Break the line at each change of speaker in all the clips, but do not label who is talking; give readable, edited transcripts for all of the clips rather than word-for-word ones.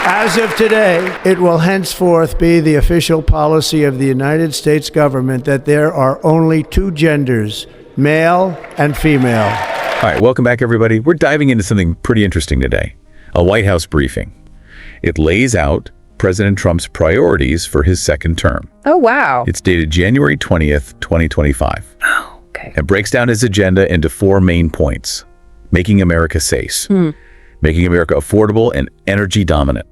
As of today, it will henceforth be the official policy of the United States government that there are only two genders, male and female.
All right, welcome back, everybody. We're diving into something pretty interesting today, a White House briefing. It lays out President Trump's priorities for his second term.
Oh, wow.
It's dated January 20th, 2025.
Oh, okay.
It breaks down his agenda into four main points: making America safe, making America affordable and energy dominant,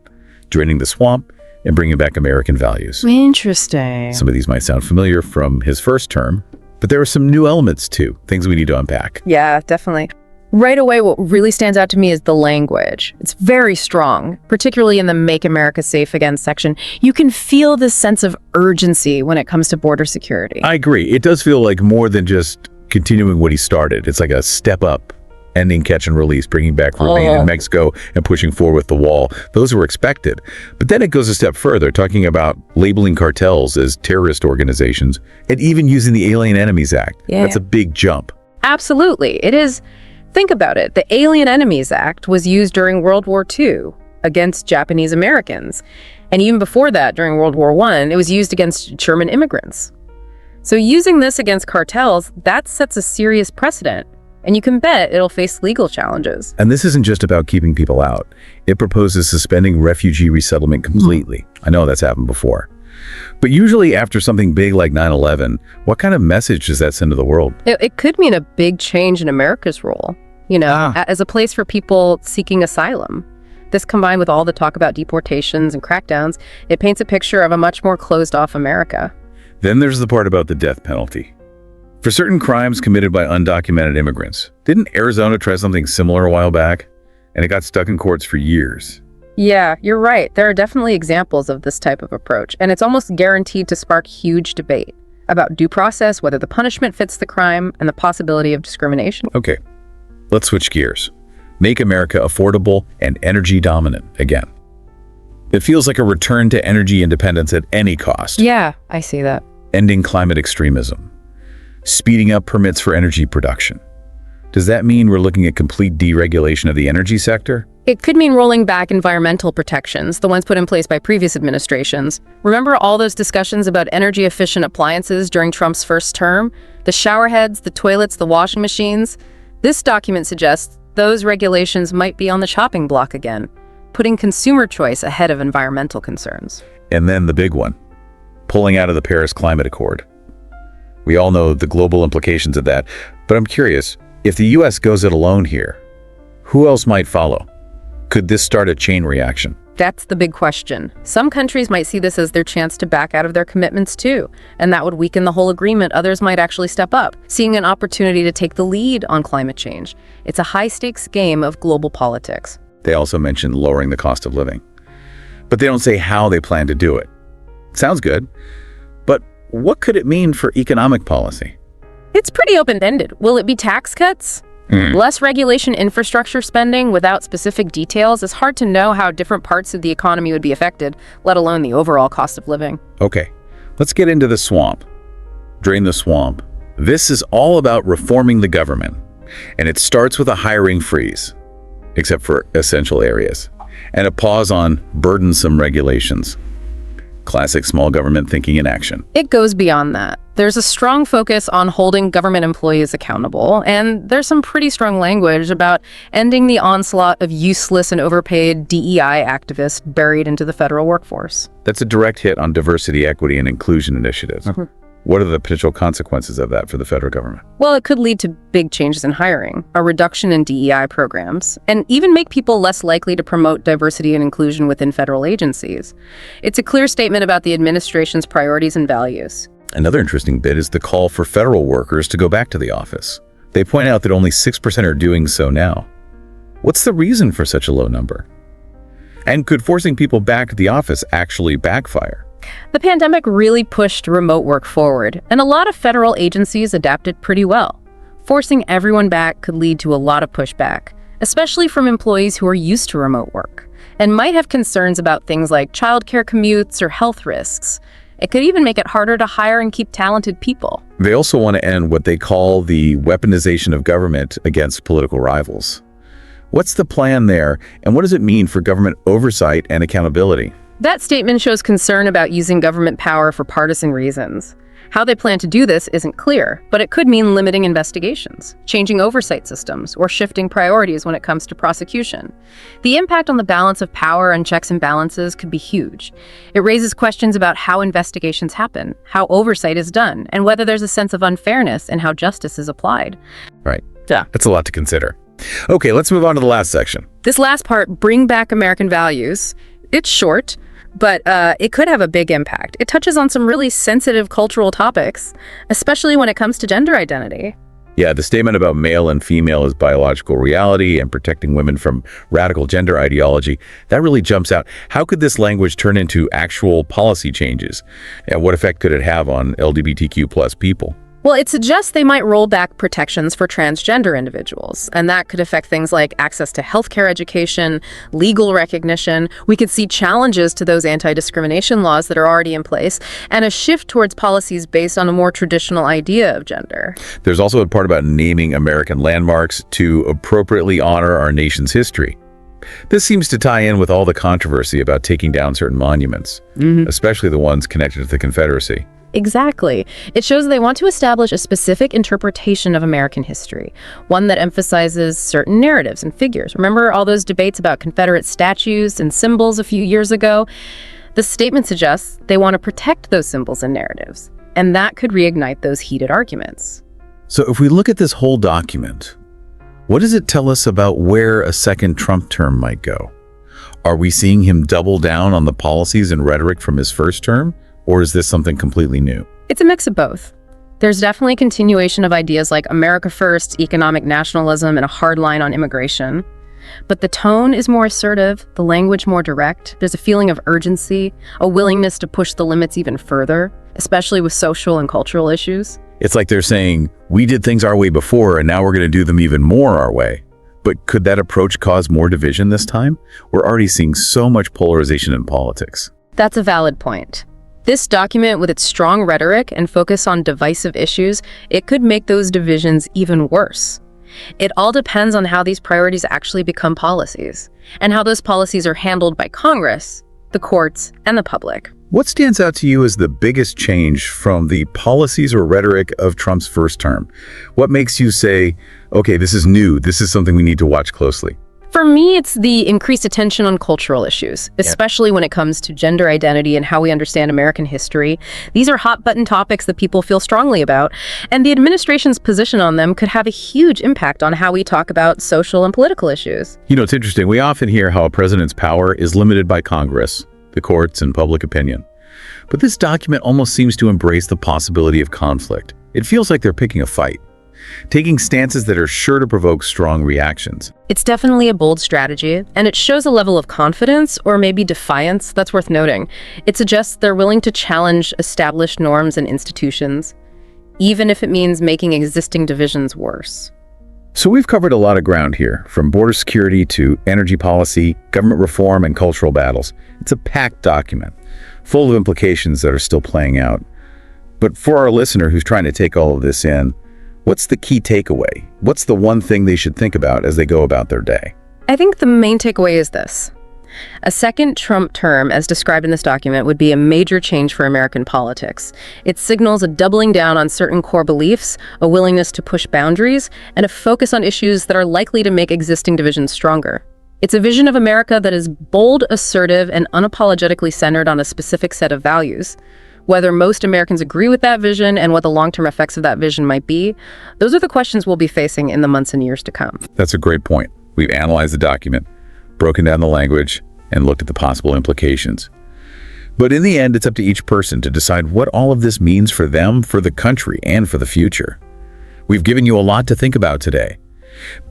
draining the swamp, and bringing back American values.
Interesting.
Some of these might sound familiar from his first term, but there are some new elements too, things we need to unpack.
Yeah, definitely. Right away, what really stands out to me is the language. It's very strong, particularly in the Make America Safe Again section. You can feel this sense of urgency when it comes to border security.
I agree. It does feel like more than just continuing what he started. It's like a step up, ending catch and release, bringing back remain in Mexico and pushing forward with the wall. Those were expected. But then it goes a step further, talking about labeling cartels as terrorist organizations and even using the Alien Enemies Act.
Yeah.
That's a big jump.
Absolutely. It is. Think about it. The Alien Enemies Act was used during World War II against Japanese Americans. And even before that, during World War I, it was used against German immigrants. So using this against cartels, that sets a serious precedent. And you can bet it'll face legal challenges.
And this isn't just about keeping people out. It proposes suspending refugee resettlement completely. I know that's happened before. But usually after something big like 9/11, what kind of message does that send to the world?
It could mean a big change in America's role, as a place for people seeking asylum. This, combined with all the talk about deportations and crackdowns, it paints a picture of a much more closed-off America.
Then there's the part about the death penalty. For certain crimes committed by undocumented immigrants, didn't Arizona try something similar a while back? And it got stuck in courts for years.
Yeah, you're right. There are definitely examples of this type of approach, and it's almost guaranteed to spark huge debate about due process, whether the punishment fits the crime, and the possibility of discrimination.
Okay, let's switch gears. Make America affordable and energy dominant again. It feels like a return to energy independence at any cost.
Yeah, I see that.
Ending climate extremism. Speeding up permits for energy production. Does that mean we're looking at complete deregulation of the energy sector?
It could mean rolling back environmental protections, the ones put in place by previous administrations. Remember all those discussions about energy-efficient appliances during Trump's first term? The shower heads, the toilets, the washing machines? This document suggests those regulations might be on the chopping block again, putting consumer choice ahead of environmental concerns.
And then the big one, pulling out of the Paris Climate Accord. We all know the global implications of that, but I'm curious, if the US goes it alone here, who else might follow? Could this start a chain reaction?
That's the big question. Some countries might see this as their chance to back out of their commitments too, and that would weaken the whole agreement. Others might actually step up, seeing an opportunity to take the lead on climate change. It's a high-stakes game of global politics.
They also mentioned lowering the cost of living, but they don't say how they plan to do it. Sounds good, but what could it mean for economic policy?
It's pretty open-ended. Will it be tax cuts? Less regulation infrastructure spending without specific details? It's hard to know how different parts of the economy would be affected, let alone the overall cost of living.
Okay, let's get into the swamp. Drain the swamp. This is all about reforming the government, and it starts with a hiring freeze, except for essential areas, and a pause on burdensome regulations. Classic small government thinking in action.
It goes beyond that. There's a strong focus on holding government employees accountable, and there's some pretty strong language about ending the onslaught of useless and overpaid DEI activists buried into the federal workforce.
That's a direct hit on diversity, equity, and inclusion initiatives. What are the potential consequences of that for the federal government?
Well, it could lead to big changes in hiring, a reduction in DEI programs, and even make people less likely to promote diversity and inclusion within federal agencies. It's a clear statement about the administration's priorities and values.
Another interesting bit is the call for federal workers to go back to the office. They point out that only 6% are doing so now. What's the reason for such a low number? And could forcing people back to the office actually backfire?
The pandemic really pushed remote work forward, and a lot of federal agencies adapted pretty well. Forcing everyone back could lead to a lot of pushback, especially from employees who are used to remote work, and might have concerns about things like childcare commutes or health risks. It could even make it harder to hire and keep talented people.
They also want to end what they call the weaponization of government against political rivals. What's the plan there, and what does it mean for government oversight and accountability?
That statement shows concern about using government power for partisan reasons. How they plan to do this isn't clear, but it could mean limiting investigations, changing oversight systems, or shifting priorities when it comes to prosecution. The impact on the balance of power and checks and balances could be huge. It raises questions about how investigations happen, how oversight is done, and whether there's a sense of unfairness in how justice is applied.
Right. Yeah. That's a lot to consider. Okay, let's move on to the last section.
This last part, bring back American values. It's short, but it could have a big impact. It touches on some really sensitive cultural topics, especially when it comes to gender identity.
Yeah, the statement about male and female as biological reality and protecting women from radical gender ideology, that really jumps out. How could this language turn into actual policy changes? And what effect could it have on LGBTQ plus people?
Well, it suggests they might roll back protections for transgender individuals, and that could affect things like access to healthcare education, legal recognition. We could see challenges to those anti-discrimination laws that are already in place, and a shift towards policies based on a more traditional idea of gender.
There's also a part about naming American landmarks to appropriately honor our nation's history. This seems to tie in with all the controversy about taking down certain monuments, especially the ones connected to the Confederacy.
Exactly. It shows they want to establish a specific interpretation of American history, one that emphasizes certain narratives and figures. Remember all those debates about Confederate statues and symbols a few years ago? The statement suggests they want to protect those symbols and narratives, and that could reignite those heated arguments.
So if we look at this whole document, what does it tell us about where a second Trump term might go? Are we seeing him double down on the policies and rhetoric from his first term? Or is this something completely new?
It's a mix of both. There's definitely continuation of ideas like America first, economic nationalism, and a hard line on immigration. But the tone is more assertive, the language more direct. There's a feeling of urgency, a willingness to push the limits even further, especially with social and cultural issues.
It's like they're saying, we did things our way before, and now we're going to do them even more our way. But could that approach cause more division this time? We're already seeing so much polarization in politics.
That's a valid point. This document, with its strong rhetoric and focus on divisive issues, it could make those divisions even worse. It all depends on how these priorities actually become policies, and how those policies are handled by Congress, the courts, and the public.
What stands out to you as the biggest change from the policies or rhetoric of Trump's first term? What makes you say, okay, this is new, this is something we need to watch closely?
For me, it's the increased attention on cultural issues, especially when it comes to gender identity and how we understand American history. These are hot-button topics that people feel strongly about, and the administration's position on them could have a huge impact on how we talk about social and political issues.
You know, it's interesting. We often hear how a president's power is limited by Congress, the courts, and public opinion. But this document almost seems to embrace the possibility of conflict. It feels like they're picking a fight, taking stances that are sure to provoke strong reactions.
It's definitely a bold strategy, and it shows a level of confidence or maybe defiance that's worth noting. It suggests they're willing to challenge established norms and institutions, even if it means making existing divisions worse.
So we've covered a lot of ground here, from border security to energy policy, government reform, and cultural battles. It's a packed document, full of implications that are still playing out. But for our listener who's trying to take all of this in, what's the key takeaway? What's the one thing they should think about as they go about their day?
I think the main takeaway is this. A second Trump term, as described in this document, would be a major change for American politics. It signals a doubling down on certain core beliefs, a willingness to push boundaries, and a focus on issues that are likely to make existing divisions stronger. It's a vision of America that is bold, assertive, and unapologetically centered on a specific set of values. Whether most Americans agree with that vision and what the long-term effects of that vision might be, those are the questions we'll be facing in the months and years to come.
That's a great point. We've analyzed the document, broken down the language, and looked at the possible implications. But in the end, it's up to each person to decide what all of this means for them, for the country, and for the future. We've given you a lot to think about today.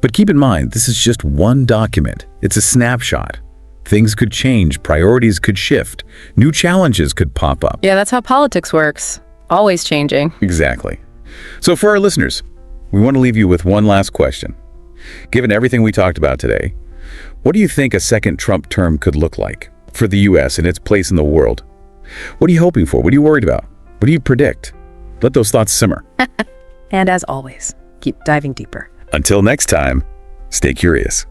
But keep in mind, this is just one document. It's a snapshot. Things could change, priorities could shift, new challenges could pop up.
Yeah, that's how politics works. Always changing.
Exactly. So for our listeners, we want to leave you with one last question. Given everything we talked about today, what do you think a second Trump term could look like for the U.S. and its place in the world? What are you hoping for? What are you worried about? What do you predict? Let those thoughts simmer.
And as always, keep diving deeper.
Until next time, stay curious.